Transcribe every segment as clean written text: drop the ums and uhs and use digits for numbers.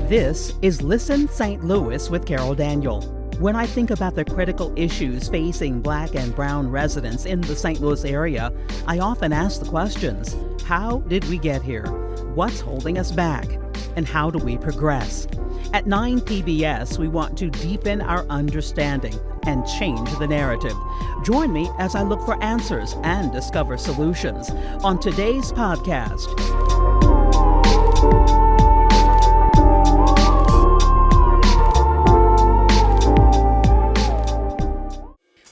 This is Listen St. Louis with Carol Daniel. When I think about the critical issues facing Black and Brown residents in the St. Louis area, I often ask the questions: how did we get here? What's holding us back? And how do we progress? At 9 PBS, we want to deepen our understanding and change the narrative. Join me as I look for answers and discover solutions on today's podcast.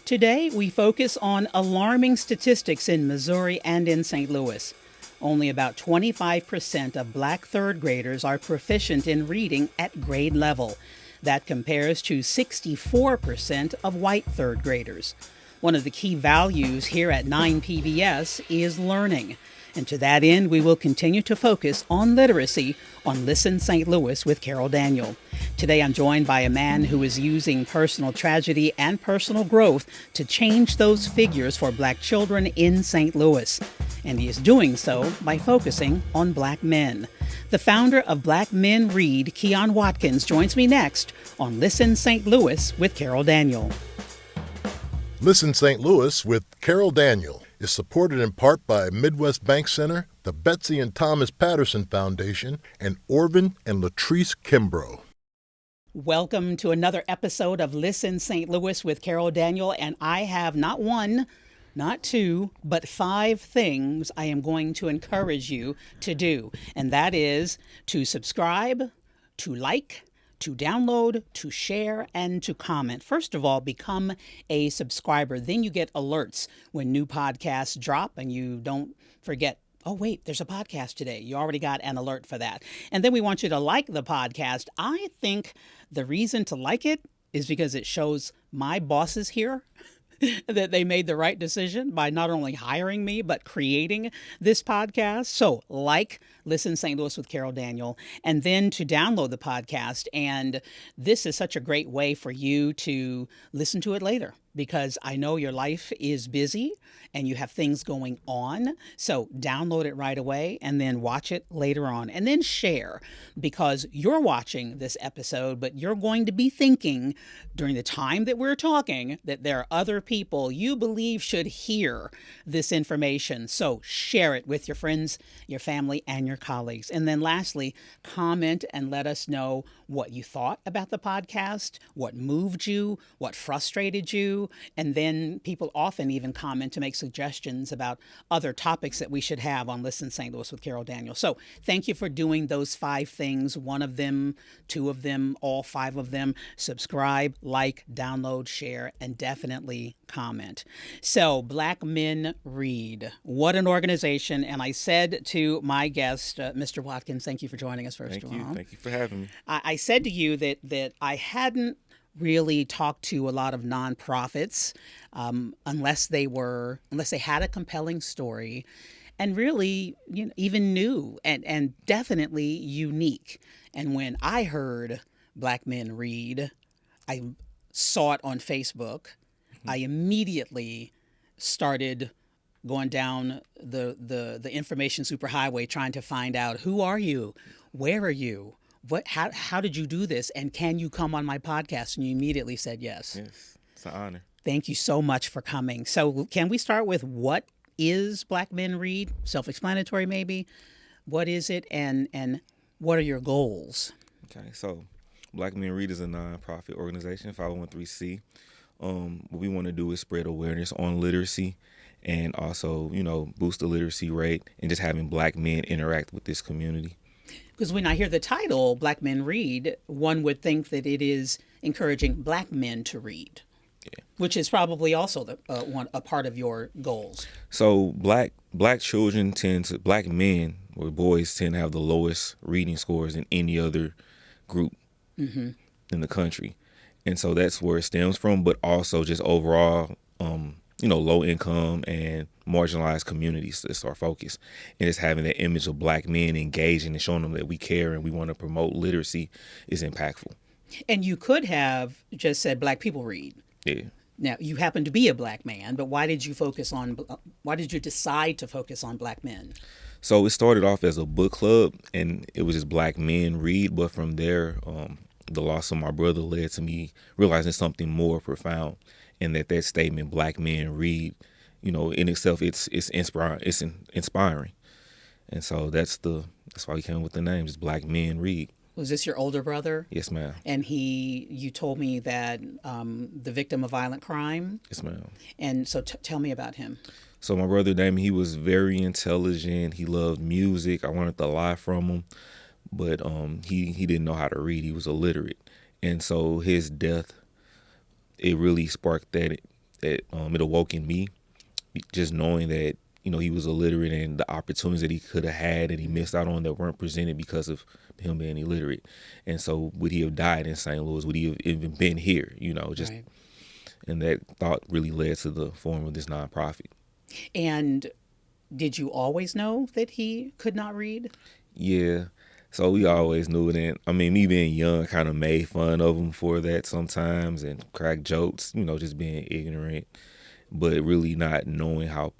Today, we focus on alarming statistics in Missouri and in St. Louis. Only about 25% of Black third graders are proficient in reading at grade level. That compares to 64% of white third graders. One of the key values here at 9 PBS is learning. And to that end, we will continue to focus on literacy on Listen St. Louis with Carol Daniel. Today, I'm joined by a man who is using personal tragedy and personal growth to change those figures for Black children in St. Louis. And he is doing so by focusing on Black men. The founder of Black Men Read, Keyon Watkins, joins me next on Listen St. Louis with Carol Daniel. Listen St. Louis with Carol Daniel is supported in part by Midwest Bank Center, the Betsy and Thomas Patterson Foundation, and Orvin and Latrice Kimbrough. Welcome to another episode of Listen St. Louis with Carol Daniel, and I have not one, not two, but 5 things I am going to encourage you to do, and that is to subscribe, to like, to download, to share, and to comment. First of all, become a subscriber. Then you get alerts when new podcasts drop and you don't forget, oh, wait, there's a podcast today. You already got an alert for that. And then we want you to like the podcast. I think the reason to like it is because it shows my bosses here that they made the right decision by not only hiring me, but creating this podcast. So like Listen St. Louis with Carol Daniel, and then to download the podcast. And this is such a great way for you to listen to it later, because I know your life is busy and you have things going on. So download it right away and then watch it later on, and then share, because you're watching this episode, but you're going to be thinking during the time that we're talking that there are other people you believe should hear this information. So share it with your friends, your family, and your colleagues. And then lastly, comment and let us know what you thought about the podcast, what moved you, what frustrated you. And then people often even comment to make suggestions about other topics that we should have on Listen St. Louis with Carol Daniel. So thank you for doing those 5 things, one of them, 2 of them, all 5 of them. Subscribe, like, download, share, and definitely comment. So Black Men Read, what an organization. And I said to my guest, Mr. Watkins, thank you for joining us first of all. Thank you for having me. I said to you that I hadn't really talked to a lot of nonprofits unless they had a compelling story and really, even new and definitely unique. And when I heard Black Men Read, I saw it on Facebook. I immediately started going down the information superhighway trying to find out, who are you? Where are you? How did you do this? And can you come on my podcast? And you immediately said yes. Yes, it's an honor. Thank you so much for coming. So can we start with, what is Black Men Read? Self-explanatory maybe. What is it, and what are your goals? Okay, so Black Men Read is a nonprofit organization, 501(c). What we want to do is spread awareness on literacy and also, boost the literacy rate and just having Black men interact with this community. Because when I hear the title, Black Men Read, one would think that it is encouraging Black men to read, which is probably also a part of your goals. So Black men or boys tend to have the lowest reading scores than any other group in the country. And so that's where it stems from, but also just overall, low income and marginalized communities. That's our focus. And just having that image of Black men engaging and showing them that we care and we want to promote literacy is impactful. And you could have just said Black people read. Yeah. Now, you happen to be a Black man, but why did you decide to focus on Black men? So it started off as a book club, and it was just black men read. But from there, the loss of my brother led to me realizing something more profound, and that statement, "Black men read," in itself, it's inspiring. Inspiring, and so that's why we came up with the name, just Black Men Read. Was this your older brother? Yes, ma'am. And you told me that the victim of violent crime. Yes, ma'am. And so tell me about him. So my brother Damon, he was very intelligent. He loved music. I wanted to lie from him, but he didn't know how to read. He was illiterate, and so his death, it really sparked it awoke in me, just knowing that he was illiterate and the opportunities that he could have had and he missed out on that weren't presented because of him being illiterate. And so would he have died in St. Louis? Would he have even been here? Just right. And that thought really led to the form of this nonprofit. And did you always know that he could not read? Yeah. So we always knew it. And I mean, me being young kind of made fun of him for that sometimes and cracked jokes, just being ignorant, but really not knowing how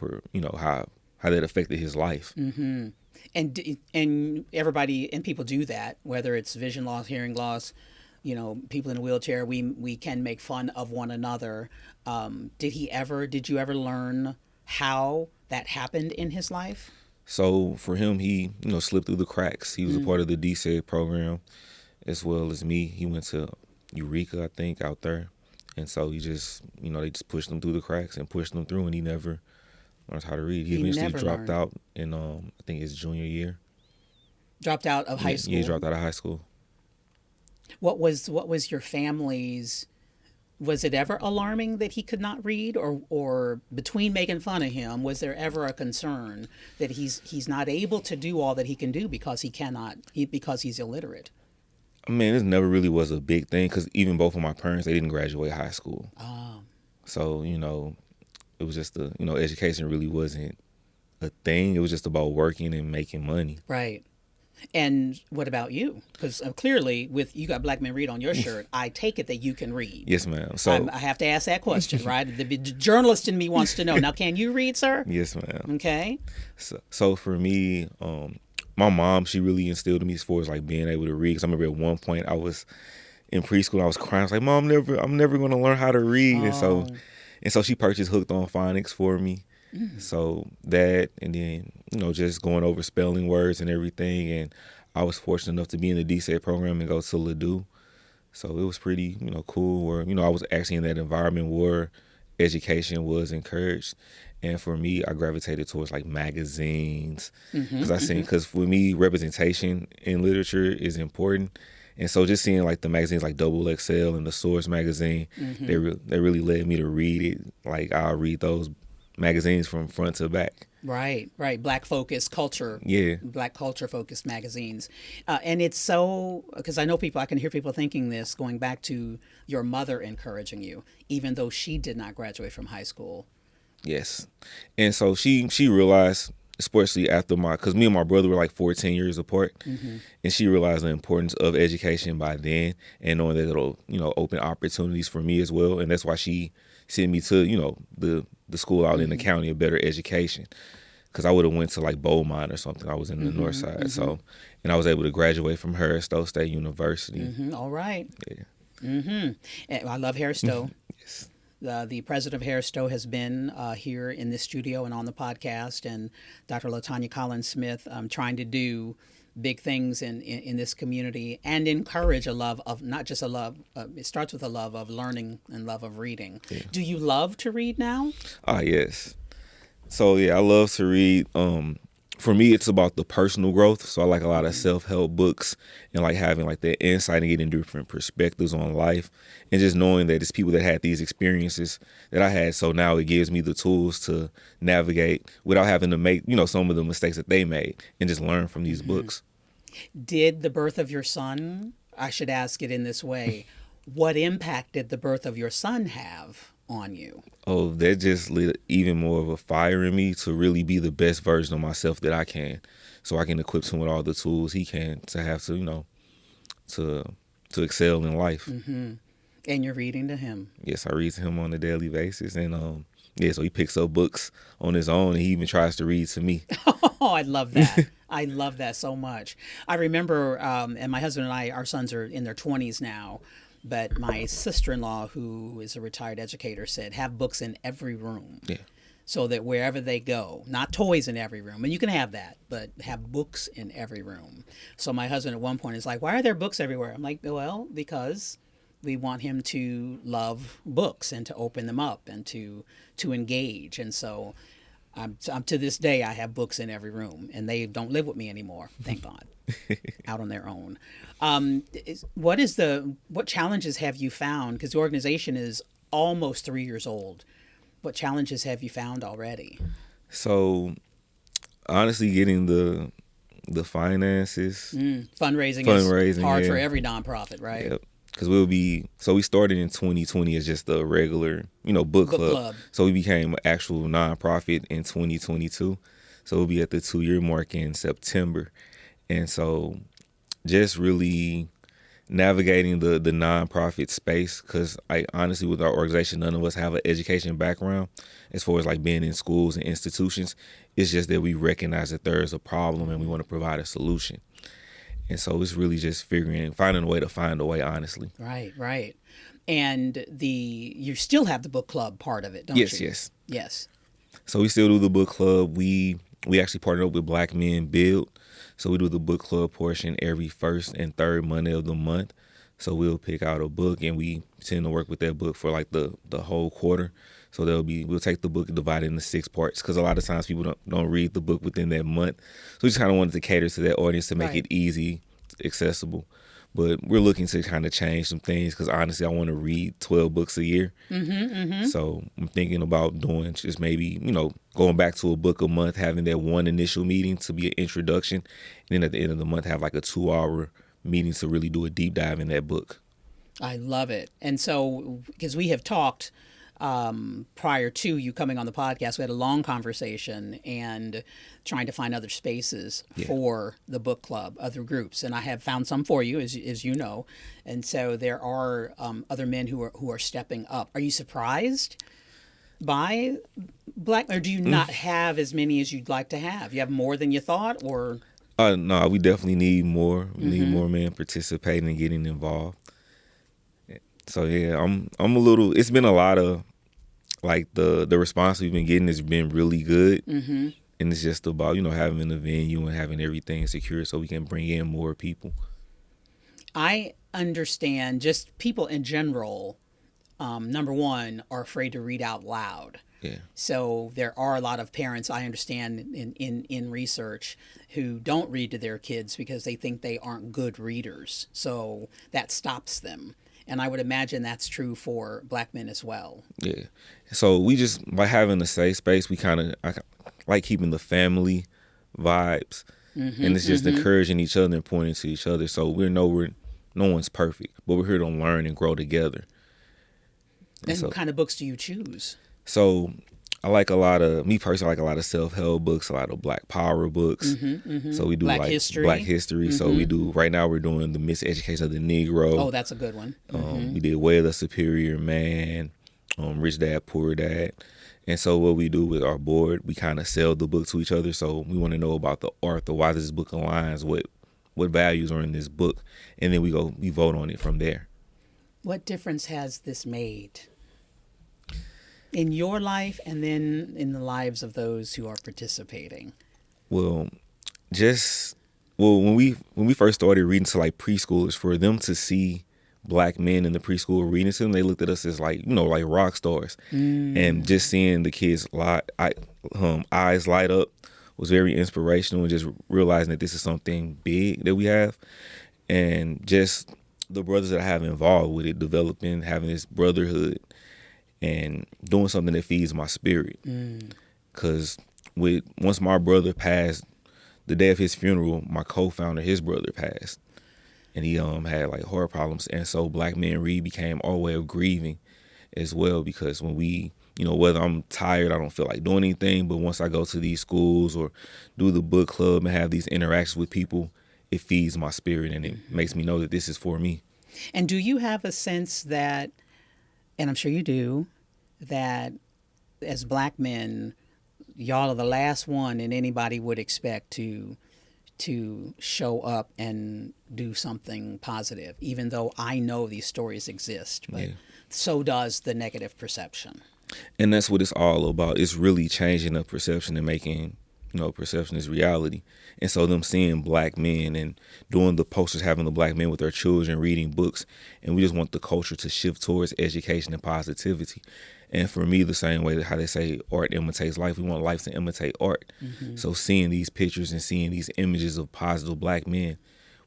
that affected his life. Mm-hmm. And everybody and people do that, whether it's vision loss, hearing loss, people in a wheelchair, we can make fun of one another. Did you ever learn how that happened in his life? So for him, he, slipped through the cracks. He was a part of the DSEG program as well as me. He went to Eureka, I think, out there. And so he just, they just pushed him through the cracks and pushed him through, and he never learned how to read. He eventually dropped out in, I think, his junior year. Dropped out of high school? Yeah, he dropped out of high school. What was your family's... Was it ever alarming that he could not read, or between making fun of him, was there ever a concern that he's not able to do all that he can do because because he's illiterate? I mean, this never really was a big thing because even both of my parents, they didn't graduate high school. Oh. So, it was just education really wasn't a thing. It was just about working and making money. Right. And what about you? Because clearly, with you got Black Men Read on your shirt, I take it that you can read. Yes, ma'am. So I have to ask that question, right? The journalist in me wants to know. Now, can you read, sir? Yes, ma'am. Okay. So for me, my mom, she really instilled in me as far as like being able to read. Because I remember at one point I was in preschool, I was crying. I was like, Mom, I'm never going to learn how to read. Oh. And so she purchased Hooked on Phonics for me. So that, and then, just going over spelling words and everything. And I was fortunate enough to be in the DSEG program and go to Ladue. So it was pretty, cool where, I was actually in that environment where education was encouraged. And for me, I gravitated towards like magazines because for me, representation in literature is important. And so just seeing like the magazines like Double XL and the Source magazine, they really led me to read it. Like I'll read those magazines from front to back. Right. Black focused culture. Yeah. Black culture focused magazines. And it's so, because I can hear people thinking this, going back to your mother encouraging you, even though she did not graduate from high school. Yes. And so she realized, especially after because me and my brother were like 14 years apart, and she realized the importance of education by then and knowing that it'll, open opportunities for me as well. And that's why she sent me to, the school out in the county, a better education, because I would have went to like Beaumont or something. I was in the north side. So, and I was able to graduate from Harris-Stowe State University. All right. Yeah. And I love Harris-Stowe. Yes. The president of Harris-Stowe has been here in this studio and on the podcast, and Dr. LaTanya Collins-Smith trying to do big things in this community and encourage a love of, not just a love, it starts with a love of learning and love of reading. Yeah. Do you love to read now? Yes. So yeah, I love to read. For me, it's about the personal growth. So I like a lot of self-help books and like having like that insight and getting different perspectives on life and just knowing that it's people that had these experiences that I had. So now it gives me the tools to navigate without having to make, some of the mistakes that they made and just learn from these books. Did the birth of your son, I should ask it in this way, what impact did the birth of your son have on you? Oh, that just lit even more of a fire in me to really be the best version of myself that I can, so I can equip him with all the tools he can to have to, to excel in life. And you're reading to him? Yes, I read to him on a daily basis, and Yeah, so he picks up books on his own, and he even tries to read to me. Oh, I love that. I love that so much. I remember, and my husband and I, our sons are in their 20s now, but my sister-in-law, who is a retired educator, said, have books in every room. Yeah. So that wherever they go, not toys in every room, and you can have that, but have books in every room. So my husband at one point is like, why are there books everywhere? I'm like, well, because we want him to love books and to open them up and to engage. And so I'm to this day, I have books in every room, and they don't live with me anymore, thank God, out on their own. What challenges have you found? Because the organization is almost 3 years old. What challenges have you found already? So honestly, getting the finances, Fundraising is hard yeah. for every nonprofit, right? Yep. Because we started in 2020 as just a regular, book club. So we became an actual nonprofit in 2022. So we'll be at the 2-year mark in September. And so just really navigating the nonprofit space, because I honestly, with our organization, none of us have an education background as far as like being in schools and institutions. It's just that we recognize that there is a problem and we want to provide a solution. And so it's really just finding a way to find a way, honestly. Right. And you still have the book club part of it, don't you? Yes. So we still do the book club. We actually partnered up with Black Men Build. So we do the book club portion every first and third Monday of the month. So we'll pick out a book, and we tend to work with that book for like the whole quarter. So we'll take the book and divide it into 6 parts, because a lot of times people don't read the book within that month. So we just kind of wanted to cater to that audience to make it easy, accessible. But we're looking to kind of change some things, because honestly, I want to read 12 books a year. So I'm thinking about doing just maybe, going back to a book a month, having that one initial meeting to be an introduction. And then at the end of the month, have like a 2-hour meeting to really do a deep dive in that book. I love it. And so, because we have talked prior to you coming on the podcast, we had a long conversation and trying to find other spaces for the book club, other groups, and I have found some for you, as you know. And so there are other men who are stepping up. Are you surprised by Black, or do you not have as many as you'd like to have? You have more than you thought, or? No, we definitely need more. We need more men participating and getting involved. So yeah, I'm a little. It's been a lot of like the response we've been getting has been really good, and it's just about having the venue and having everything secure so we can bring in more people. I understand just people in general. Number one, are afraid to read out loud. Yeah. So there are a lot of parents, I understand in research, who don't read to their kids because they think they aren't good readers. So that stops them. And I would imagine that's true for Black men as well. Yeah. So we just, by having a safe space, I like keeping the family vibes. And it's just encouraging each other and pointing to each other. So no one's perfect, but we're here to learn and grow together. And what kind of books do you choose? So I like me personally, I like a lot of self-help books, a lot of Black power books. So we do Black history. So we do, right now we're doing The Miseducation of the Negro. Oh, that's a good one. We did Way of the Superior Man, Rich Dad, Poor Dad. And so what we do with our board, we kind of sell the book to each other. So we want to know about the author, why this book aligns, what values are in this book. And then we vote on it from there. What difference has this made in your life and then in the lives of those who are participating? Well, when we first started reading to like preschoolers, for them to see Black men in the preschool reading to them, they looked at us as like rock stars. And just seeing the kids eyes light up was very inspirational, and just realizing that this is something big that we have, and just the brothers that I have involved with it, developing, having this brotherhood, and doing something that feeds my spirit. Because once my brother passed, the day of his funeral, my co-founder, his brother passed, and he had like heart problems. And so Black Men Read became our way of grieving as well, because when we, whether I'm tired, I don't feel like doing anything, but once I go to these schools or do the book club and have these interactions with people, it feeds my spirit, and it makes me know that this is for me. And do you have a sense that, and I'm sure you do, that As black men, y'all are the last one and anybody would expect to show up and do something positive, even though I know these stories exist, but so does the negative perception. And that's what it's all about. It's really changing the perception and making, perception is reality. And so them seeing black men and doing the posters, having the black men with their children reading books. And we just want the culture to shift towards education and positivity. And for me, the same way that how they say art imitates life, we want life to imitate art. Mm-hmm. So seeing these pictures and seeing these images of positive black men,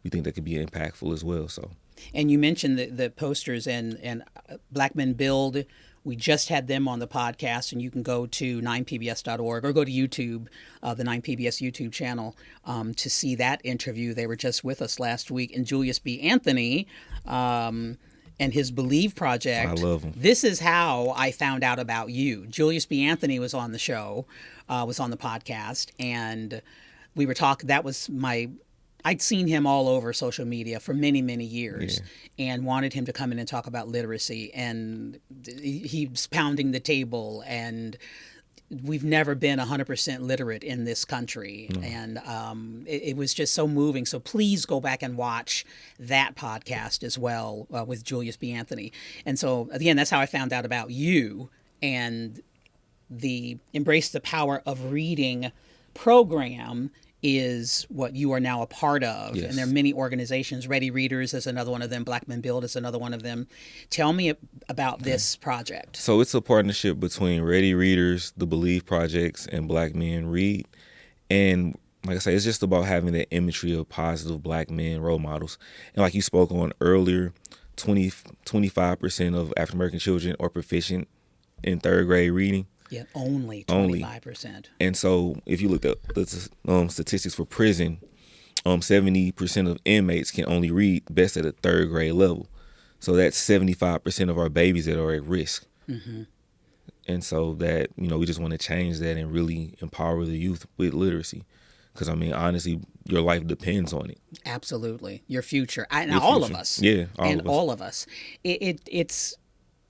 we think that could be impactful as well. So. And you mentioned the posters and Black Men Build. We just had them on the podcast, and you can go to 9pbs.org or go to YouTube, the 9PBS YouTube channel, to see that interview. They were just with us last week. And Julius B. Anthony and his Believe Project. I love him. This is how I found out about you. Julius B. Anthony was on the show, was on the podcast, and we were talking. That was I'd seen him all over social media for many, many years and wanted him to come in and talk about literacy. And he's pounding the table, and we've never been 100% literate in this country. No. And it was just so moving. So please go back and watch that podcast as well with Julius B. Anthony. And so, again, that's how I found out about you and the Embrace the Power of Reading program is what you are now a part of. Yes. And there are many organizations. Ready Readers is another one of them. Black Men Build is another one of them. Tell me about this project. So it's a partnership between Ready Readers, the Believe Projects, and Black Men Read. And like I say, it's just about having that imagery of positive black men role models. And like you spoke on earlier, 25% of African American children are proficient in third grade reading. Yeah, only 25%. And so if you look at the statistics for prison, 70% of inmates can only read best at a third grade level. So that's 75% of our babies that are at risk. Mm-hmm. And so that, we just want to change that and really empower the youth with literacy. Because, honestly, your life depends on it. Absolutely. Your future. All of us. Yeah, all of us. It's...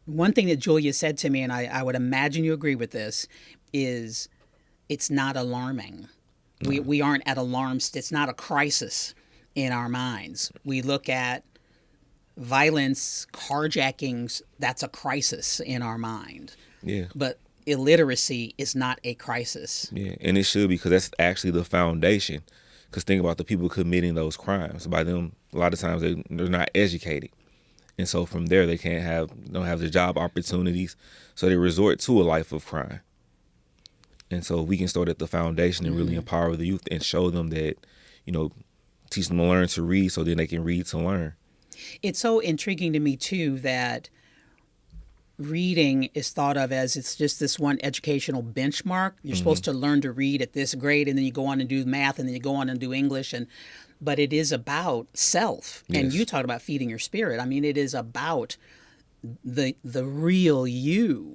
One thing that Julia said to me, and I would imagine you agree with this, is it's not alarming. No. We aren't at alarm. It's not a crisis in our minds. We look at violence, carjackings, that's a crisis in our mind. Yeah. But illiteracy is not a crisis. Yeah, and it should be, because that's actually the foundation. Because think about the people committing those crimes. By them, a lot of times they're not educated. And so from there, they don't have the job opportunities. So they resort to a life of crime. And so we can start at the foundation and really empower the youth and show them that, teach them to learn to read so then they can read to learn. It's so intriguing to me, too, that reading is thought of as it's just this one educational benchmark. You're supposed to learn to read at this grade, and then you go on and do math, and then you go on and do English. But it is about self. Yes. And you talked about feeding your spirit. It is about the real you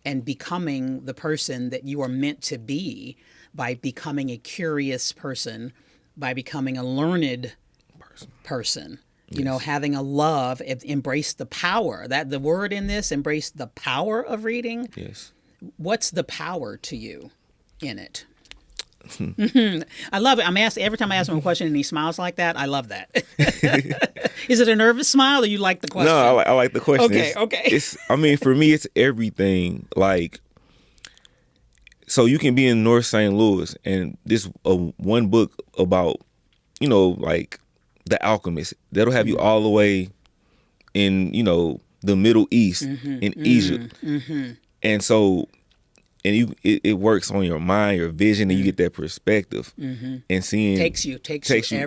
and becoming the person that you are meant to be by becoming a curious person, by becoming a learned person. Yes. Having a love, embrace the power. That the word in this, embrace the power of reading. Yes. What's the power to you in it? I love it. I'm asked every time I ask him a question and he smiles like that. I love that. Is it a nervous smile or you like the question? No, I like the question. Okay. It's for me, it's everything. Like, so you can be in North St. Louis and this one book about, like The Alchemist. That'll have you all the way in, the Middle East, in Egypt. Mm-hmm. And so, and it works on your mind, your vision, and you get that perspective and seeing takes you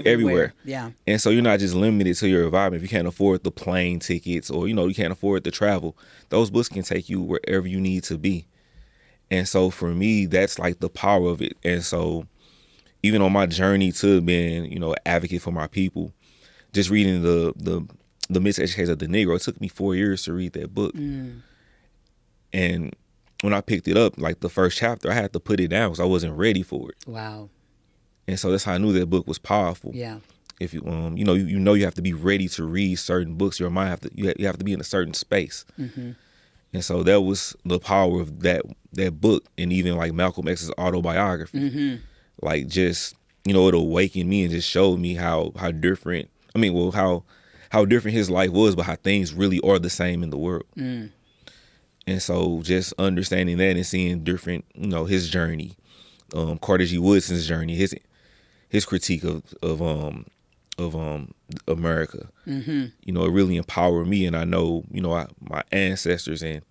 everywhere. Yeah. And so you're not just limited to your environment. If you can't afford the plane tickets or, you can't afford the travel, those books can take you wherever you need to be. And so for me, that's like the power of it. And so even on my journey to being, an advocate for my people, just reading the Miseducation of the Negro, it took me 4 years to read that book. And when I picked it up, like the first chapter, I had to put it down because I wasn't ready for it. Wow. And so that's how I knew that book was powerful. Yeah. If you you have to be ready to read certain books. Your mind you have to be in a certain space. And so that was the power of that book, and even like Malcolm X's autobiography. Like, just, it awakened me and just showed me how different. I mean, well, how different his life was, but how things really are the same in the world. And so just understanding that and seeing different, his journey, Carter G. Woodson's journey, his critique of America. It really empowered me, and I know, my ancestors and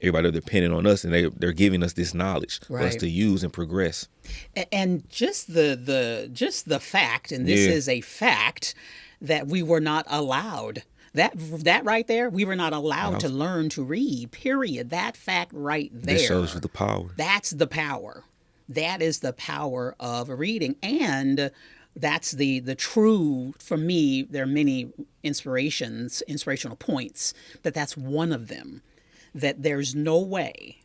everybody are dependent on us, and they're giving us this knowledge for us to use and progress. And just the fact, and this is a fact, that we were not allowed. That right there, we were not allowed to learn to read, period. That fact right there. That shows you the power. That's the power. That is the power of reading. And that's the true, for me, there are many inspirational points, but that's one of them. That there's no way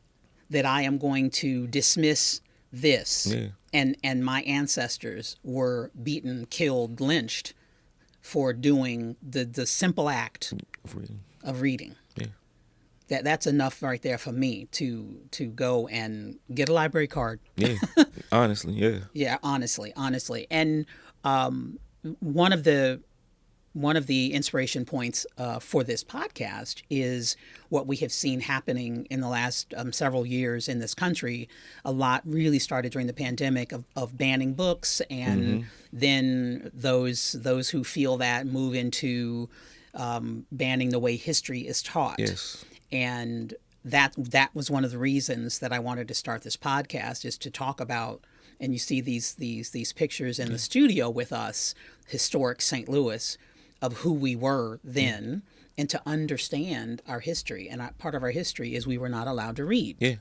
that I am going to dismiss this. And my ancestors were beaten, killed, lynched for doing the simple act of reading. That's enough right there for me to go and get a library card. Honestly, honestly. And one of the inspiration points for this podcast is what we have seen happening in the last several years in this country. A lot really started during the pandemic of banning books, and then those who feel that move into banning the way history is taught. And that was one of the reasons that I wanted to start this podcast, is to talk about, and you see these pictures in the studio with us, historic St. Louis, of who we were then, and to understand our history. And part of our history is we were not allowed to read.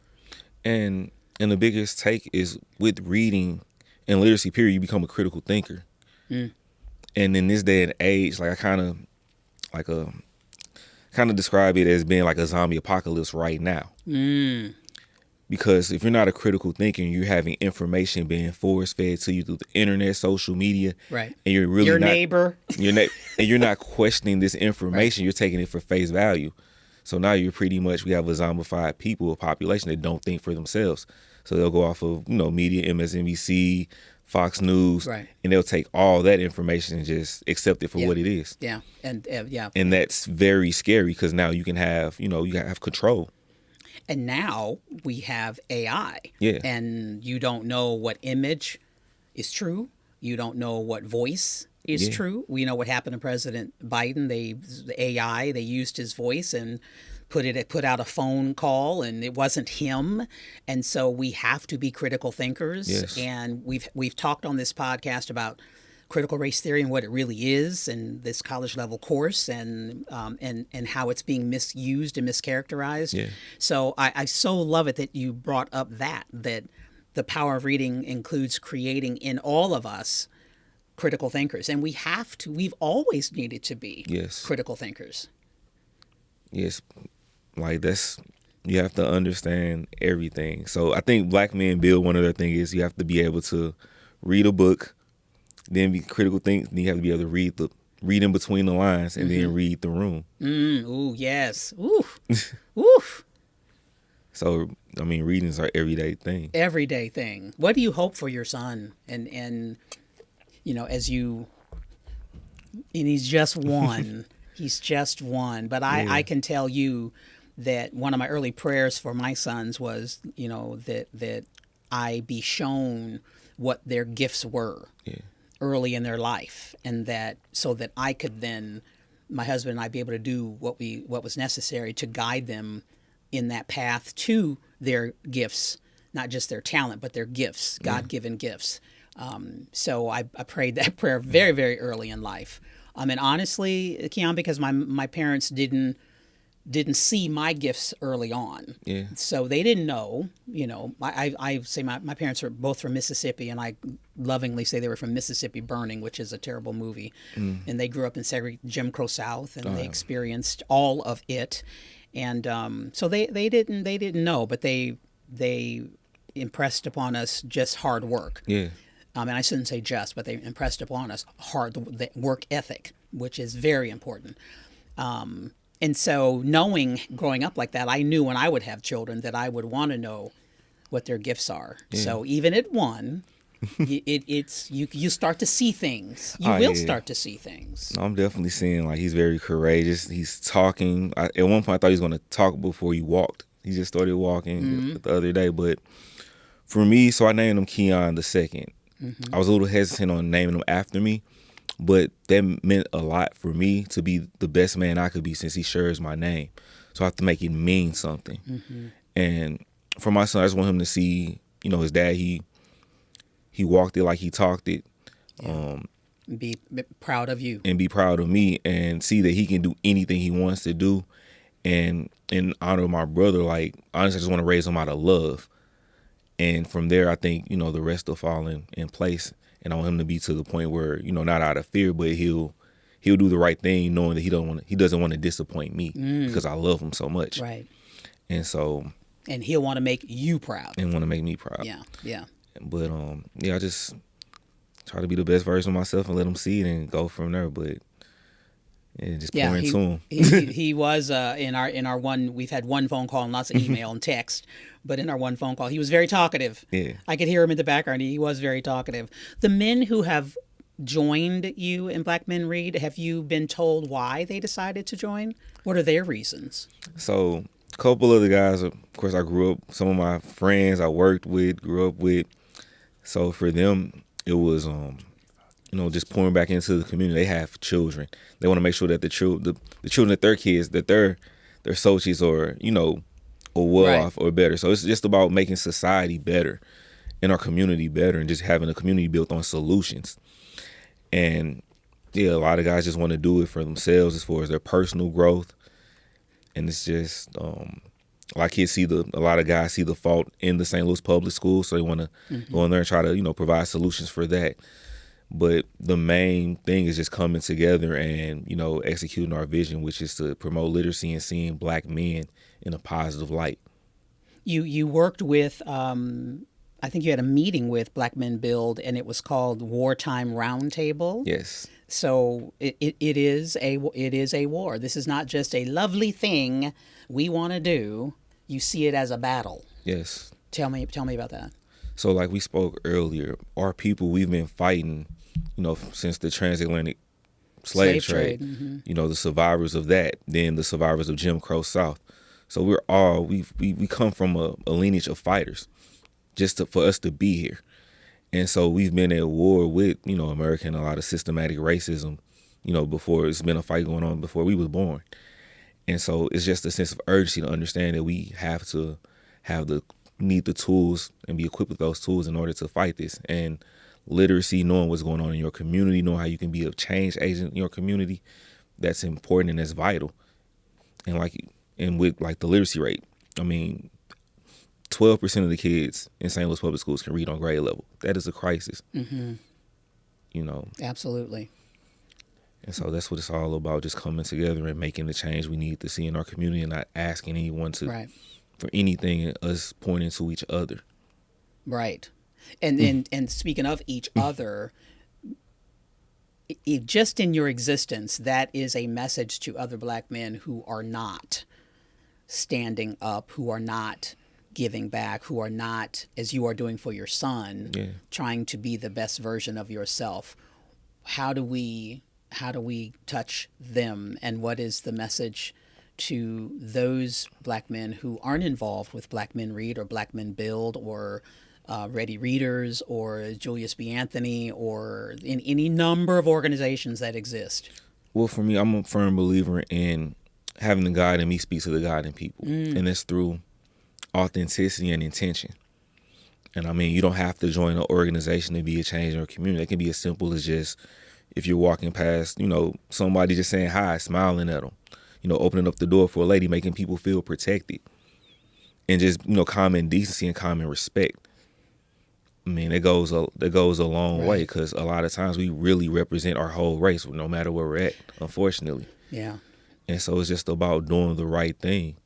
And the biggest take is, with reading and literacy period, you become a critical thinker. And in this day and age, like, I kind of describe it as being like a zombie apocalypse right now. Because if you're not a critical thinker, you're having information being force fed to you through the internet, social media, right? And you're really your not, neighbor, and you're not questioning this information. You're taking it for face value. So now we have a zombified people, a population that don't think for themselves. So they'll go off of media, MSNBC, Fox News, and they'll take all that information and just accept it for what it is. And that's very scary, because now you can have you have control. And now we have AI. And you don't know what image is true. You don't know what voice is true. We know what happened to President Biden. The AI, they used his voice and put out a phone call, and it wasn't him. And so we have to be critical thinkers. And we've talked on this podcast about critical race theory and what it really is, and this college level course, and how it's being misused and mischaracterized. So I so love it that you brought up that the power of reading includes creating in all of us critical thinkers, and we've always needed to be critical thinkers. Like, you have to understand everything. So I think Black Men Build, one other thing is, you have to be able to read a book, then be critical think. Then you have to be able to read in between the lines, and then read the room. Ooh, yes. Oof. So, I mean, readings are everyday thing. Everyday thing. What do you hope for your son? And he's just one. He's just one. But I can tell you that one of my early prayers for my sons was, that I be shown what their gifts were. Early in their life, and so that I could then, my husband and I, be able to do what was necessary to guide them in that path to their gifts, not just their talent, but their gifts, God-given gifts. So I prayed that prayer very, very early in life. And honestly, Keyon, because my parents didn't see my gifts early on. So they didn't know, I say my parents are both from Mississippi, and I lovingly say they were from Mississippi Burning, which is a terrible movie. And they grew up in Jim Crow South, and they experienced all of it. And so they didn't know, but they impressed upon us just hard work. And I shouldn't say just, but they impressed upon us the work ethic, which is very important. And so knowing, growing up like that, I knew when I would have children that I would want to know what their gifts are. Yeah. So even at one, you start to see things. You Oh, will yeah. start to see things. I'm definitely seeing like he's very courageous. He's talking. At one point, I thought he was going to talk before he walked. He just started walking the other day. But for me, so I named him Keyon the second. I was a little hesitant on naming him after me, but that meant a lot for me to be the best man I could be since he shares my name. So I have to make it mean something. And for my son, I just want him to see, his dad, he walked it like he talked it. Be proud of you. And be proud of me and see that he can do anything he wants to do. And in honor of my brother, like, honestly, I just want to raise him out of love. And from there, I think, the rest will fall in place. And I want him to be to the point where, not out of fear, but he'll do the right thing, knowing that he doesn't want to disappoint me because I love him so much. Right. And so. And he'll want to make you proud. And want to make me proud. Yeah. But I just try to be the best version of myself and let him see it and go from there. But just pour into him. he was in our one. We've had one phone call and lots of email and text, but in our one phone call, he was very talkative. Yeah, I could hear him in the background. He was very talkative. The men who have joined you in Black Men Read, have you been told why they decided to join? What are their reasons? So a couple of the guys, of course, I grew up. Some of my friends I worked with, grew up with. So for them, it was just pouring back into the community. They have children. They want to make sure that the children that their kids, that their associates or well off or better. So it's just about making society better and our community better and just having a community built on solutions. And a lot of guys just want to do it for themselves as far as their personal growth. And it's just like a lot of guys see the fault in the St. Louis public schools, so they want to go in there and try to provide solutions for that. But the main thing is just coming together and, executing our vision, which is to promote literacy and seeing Black men in a positive light. You worked with, I think you had a meeting with Black Men Build, and it was called Wartime Roundtable. Yes. So it is a war. This is not just a lovely thing we want to do. You see it as a battle. Yes. Tell me about that. So like we spoke earlier, our people, we've been fighting, since the transatlantic slave trade, the survivors of that, then the survivors of Jim Crow South. So we come from a lineage of fighters for us to be here. And so we've been at war with, America and a lot of systematic racism, before it's been a fight going on before we was born. And so it's just a sense of urgency to understand that we have to need the tools and be equipped with those tools in order to fight this. And literacy, knowing what's going on in your community, knowing how you can be a change agent in your community, that's important and that's vital. And with the literacy rate, 12% of the kids in St. Louis public schools can read on grade level. That is a crisis. Absolutely. And so that's what it's all about, just coming together and making the change we need to see in our community and not asking anyone for anything and us pointing to each other. Right. And speaking of each other, just in your existence, that is a message to other Black men who are not standing up, who are not giving back, who are not, as you are doing for your son, trying to be the best version of yourself. How do we touch them, and what is the message to those Black men who aren't involved with Black Men Read or Black Men Build or Ready Readers or Julius B. Anthony or in any number of organizations that exist? Well, for me, I'm a firm believer in having the God in me speak to the God in people. And that's through authenticity and intention. And you don't have to join an organization to be a change in your community. It can be as simple as just, if you're walking past, somebody just saying hi, smiling at them, opening up the door for a lady, making people feel protected, and just, common decency and common respect. It goes a long way, because a lot of times we really represent our whole race, no matter where we're at, unfortunately. Yeah. And so it's just about doing the right thing.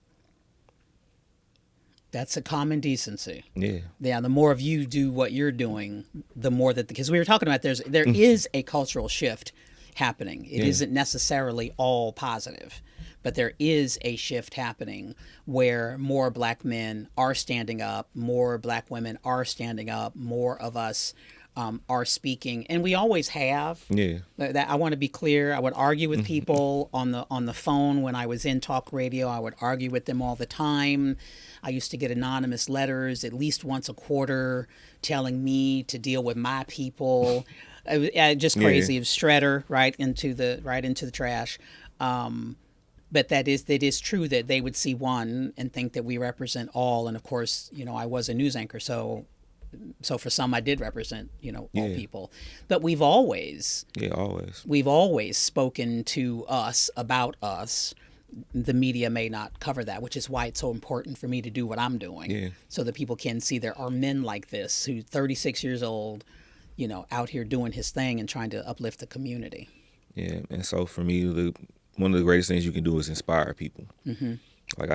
That's a common decency. Yeah. Yeah. The more of you do what you're doing, the more that, because we were talking about there is a cultural shift happening. It isn't necessarily all positive, but there is a shift happening where more black men are standing up, more black women are standing up, more of us are speaking, and we always have. Yeah. That I want to be clear. I would argue with people on the phone when I was in talk radio. I would argue with them all the time. I used to get anonymous letters at least once a quarter telling me to deal with my people. Just crazy. It was shredder right into the trash. But it is true that they would see one and think that we represent all. And of course, I was a news anchor, so for some I did represent, all people. But we've always spoken to us about us. The media may not cover that, which is why it's so important for me to do what I'm doing, so that people can see there are men like this who's 36 years old, out here doing his thing and trying to uplift the community. Yeah, and so for me, one of the greatest things you can do is inspire people. Mm-hmm. Like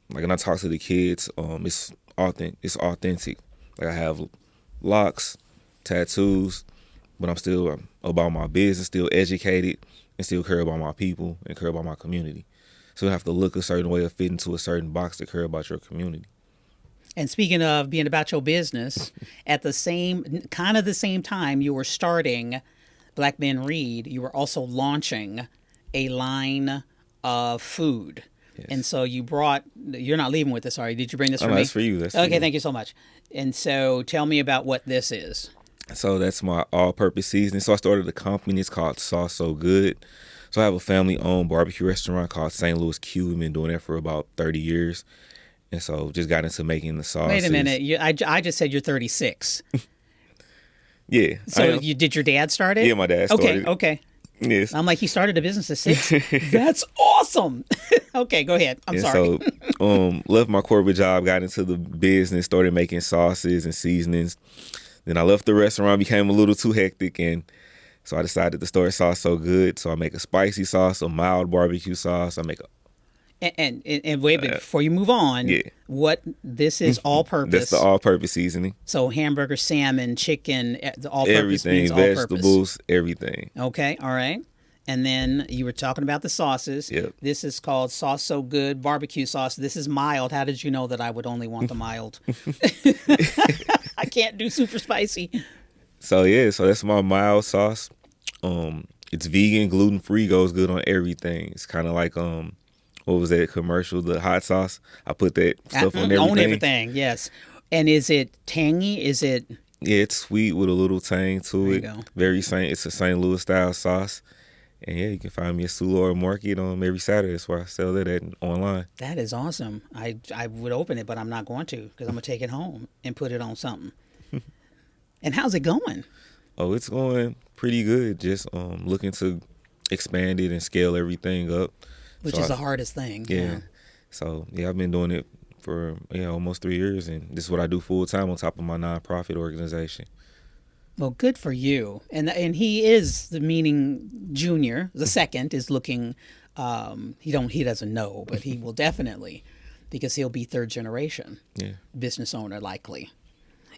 when I talk to the kids, it's authentic. Like I have locks, tattoos, but I'm still about my business, still educated, and still care about my people and care about my community. So you have to look a certain way or fit into a certain box to care about your community. And speaking of being about your business, at the same time you were starting Black Men Read, you were also launching a line of food. Yes. And so you're not leaving with this, are you? Did you bring this for me? That's for you. Okay, thank you so much. And so tell me about what this is. So that's my all-purpose seasoning. So I started a company. It's called Sauce So Good. So I have a family-owned barbecue restaurant called St. Louis Q. We've been doing that for about 30 years. And so just got into making the sauces. Wait a minute. I just said you're 36. Yeah. So did your dad start it? Yeah, my dad started it. Okay. Yes. I'm like, he started a business at 6? That's awesome. Okay, go ahead. I'm sorry. So left my corporate job, got into the business, started making sauces and seasonings. Then I left the restaurant, became a little too hectic, and so I decided to start Sauce So Good. So I make a spicy sauce, a mild barbecue sauce. I make a And wait a minute, before you move on, what this is all-purpose. That's the all-purpose seasoning. So hamburger, salmon, chicken, the all-purpose everything, means vegetables, everything. Okay, all right. And then you were talking about the sauces. Yep. This is called Sauce So Good barbecue sauce. This is mild. How did you know that I would only want the mild? I can't do super spicy. So that's my mild sauce. It's vegan, gluten-free, goes good on everything. It's kind of like what was that commercial? The hot sauce. I put that stuff on everything. On everything, yes. And is it tangy? Is it? Yeah, it's sweet with a little tang to it. It's a St. Louis style sauce. And yeah, you can find me at Soulard Market every Saturday. That's where I sell that online. That is awesome. I would open it, but I'm not going to because I'm going to take it home and put it on something. And how's it going? Oh, it's going pretty good. Just looking to expand it and scale everything up. Which is the hardest thing. Yeah. So, I've been doing it for almost 3 years, and this is what I do full time on top of my nonprofit organization. Well, good for you. And he is meaning Junior. The second is looking. He doesn't know, but he will definitely, because he'll be third generation business owner likely.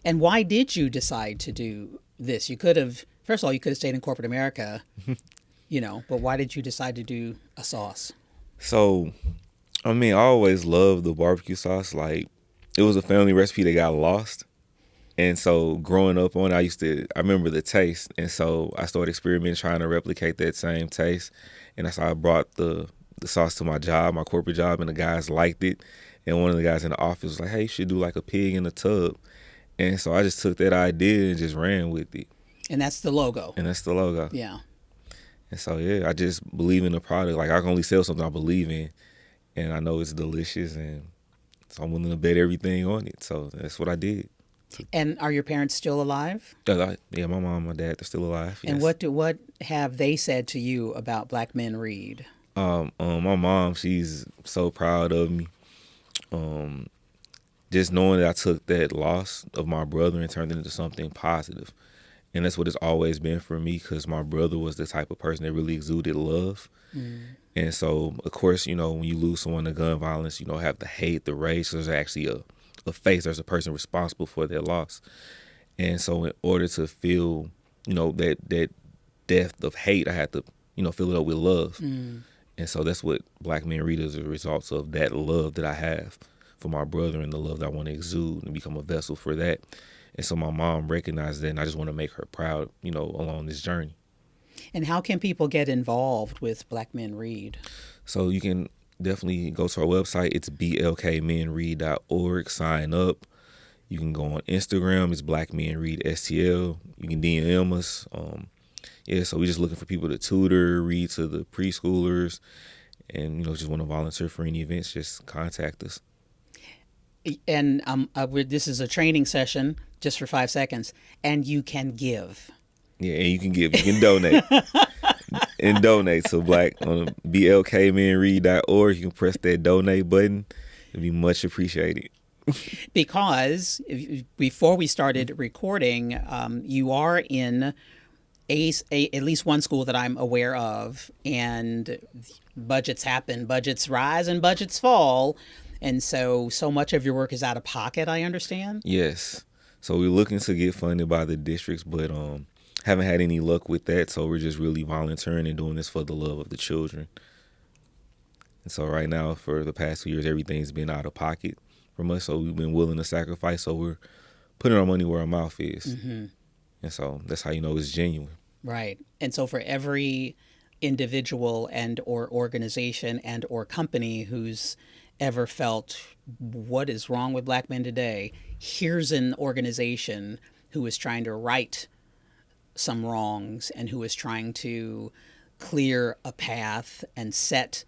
And why did you decide to do this? You could have, first of all, stayed in corporate America, but why did you decide to do a sauce? So, I always loved the barbecue sauce. Like, it was a family recipe that got lost. And so growing up on it, I remember the taste. And so I started experimenting, trying to replicate that same taste. And that's how I brought the sauce to my job, my corporate job, and the guys liked it. And one of the guys in the office was like, hey, you should do like a pig in a tub. And so I just took that idea and just ran with it. And that's the logo. Yeah. And so, I just believe in the product. Like, I can only sell something I believe in. And I know it's delicious. And so I'm willing to bet everything on it. So that's what I did. And are your parents still alive? Yeah, my mom and my dad, they're still alive. Yes. And what have they said to you about Black Men Read? My mom, she's so proud of me. Just knowing that I took that loss of my brother and turned it into something positive. And that's what it's always been for me, because my brother was the type of person that really exuded love. And so, of course, when you lose someone to gun violence, have the hate, the rage. So there's actually a face, there's a person responsible for their loss. And so in order to feel, that depth of hate, I had to, fill it up with love. And so that's what Black Men Read is a result of, that love that I have for my brother and the love that I want to exude and become a vessel for that. And so my mom recognized that, and I just want to make her proud, along this journey. And how can people get involved with Black Men Read? So you can definitely go to our website. It's blkmenread.org. Sign up. You can go on Instagram. It's Black Men Read STL. You can DM us. So we're just looking for people to tutor, read to the preschoolers, and, just want to volunteer for any events, just contact us. And this is a training session just for 5 seconds, and you can give. Yeah, and you can give. You can donate. And donate to Black on blkmenread.org. You can press that donate button. It'd be much appreciated. Because before we started recording, you are in at least one school that I'm aware of, and budgets happen, budgets rise and budgets fall. And so much of your work is out of pocket, I understand? Yes. So we're looking to get funded by the districts, but haven't had any luck with that. So we're just really volunteering and doing this for the love of the children. And so right now, for the past 2 years, everything's been out of pocket from us. So we've been willing to sacrifice. So we're putting our money where our mouth is. Mm-hmm. And so that's how you know it's genuine. Right. And so for every individual and or organization and or company who's ever felt what is wrong with Black men today, here's an organization who is trying to right some wrongs and who is trying to clear a path and set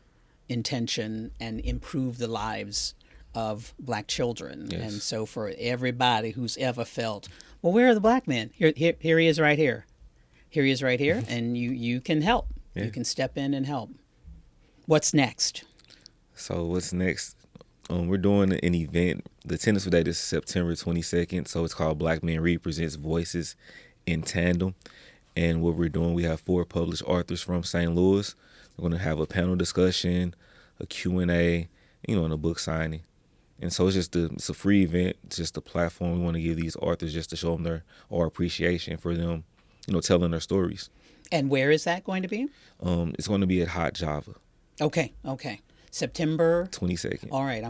intention and improve the lives of Black children. Yes. And so for everybody who's ever felt, well, where are the Black men? Here he is right here. Here he is right here. And you can help. Yeah. You can step in and help. What's next? So what's next? We're doing an event. The tentative date is September 22nd. So it's called Black Men Read Presents Voices in Tandem. And what we're doing, we have 4 published authors from St. Louis. We're going to have a panel discussion, a Q&A, and a book signing. And so it's a free event. It's just a platform. We want to give these authors just to show them our appreciation for them, telling their stories. And where is that going to be? It's going to be at Hot Java. Okay. September 22nd. All right, I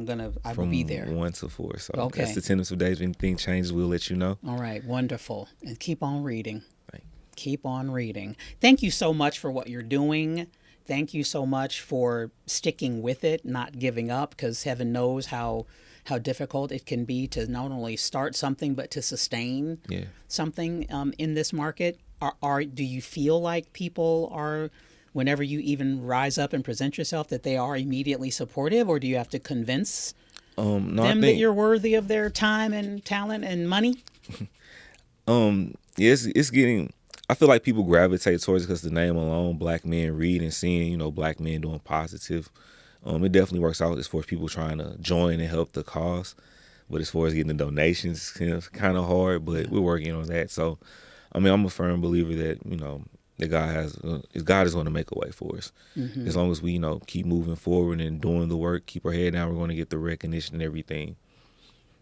will be there. From 1 to 4. So okay. That's the tentative date. If anything changes, we'll let you know. All right, wonderful. And keep on reading. Right. Keep on reading. Thank you so much for what you're doing. Thank you so much for sticking with it, not giving up, because heaven knows how difficult it can be to not only start something but to sustain something in this market. Do you feel like people are, whenever you even rise up and present yourself, that they are immediately supportive, or do you have to convince them that you're worthy of their time and talent and money? It's getting. I feel like people gravitate towards it because the name alone, Black Men Read, and seeing Black men doing positive. It definitely works out as far as people trying to join and help the cause. But as far as getting the donations, it's kind of hard. But we're working on that. So, I'm a firm believer that that God is going to make a way for us. Mm-hmm. As long as we keep moving forward and doing the work, keep our head down, we're going to get the recognition and everything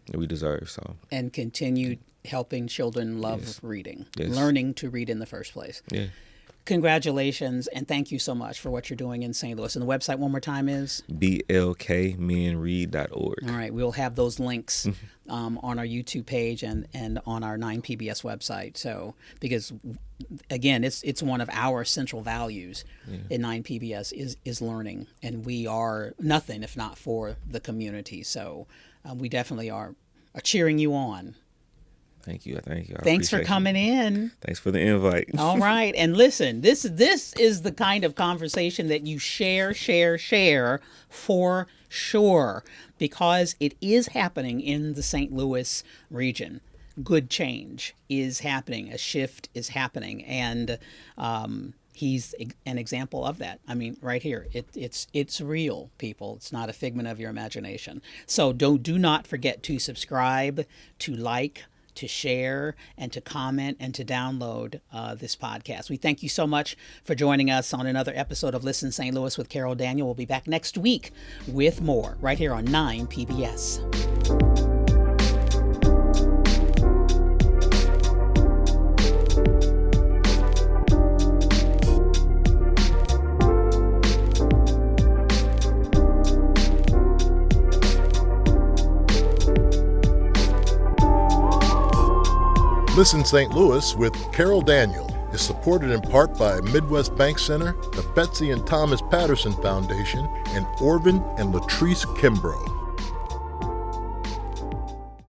that we deserve. So and continue helping children love reading, learning to read in the first place. Yeah. Congratulations, and thank you so much for what you're doing in St. Louis. And the website one more time is? blkmenread.org. All right, we'll have those links on our YouTube page and on our 9 PBS website. So, because, again, it's one of our central values in 9 PBS is learning. And we are nothing if not for the community. So we definitely are cheering you on. Thank you. Thanks for coming in. Thanks for the invite. All right. And listen, this is the kind of conversation that you share for sure, because it is happening in the St. Louis region. Good change is happening. A shift is happening. And he's an example of that. I mean, right here, it's real, people. It's not a figment of your imagination. So do not forget to subscribe, to like, to share, and to comment, and to download this podcast. We thank you so much for joining us on another episode of Listen St. Louis with Carol Daniel. We'll be back next week with more right here on 9 PBS. Listen St. Louis with Carol Daniel is supported in part by Midwest Bank Center, the Betsy and Thomas Patterson Foundation, and Orvin and Latrice Kimbrough.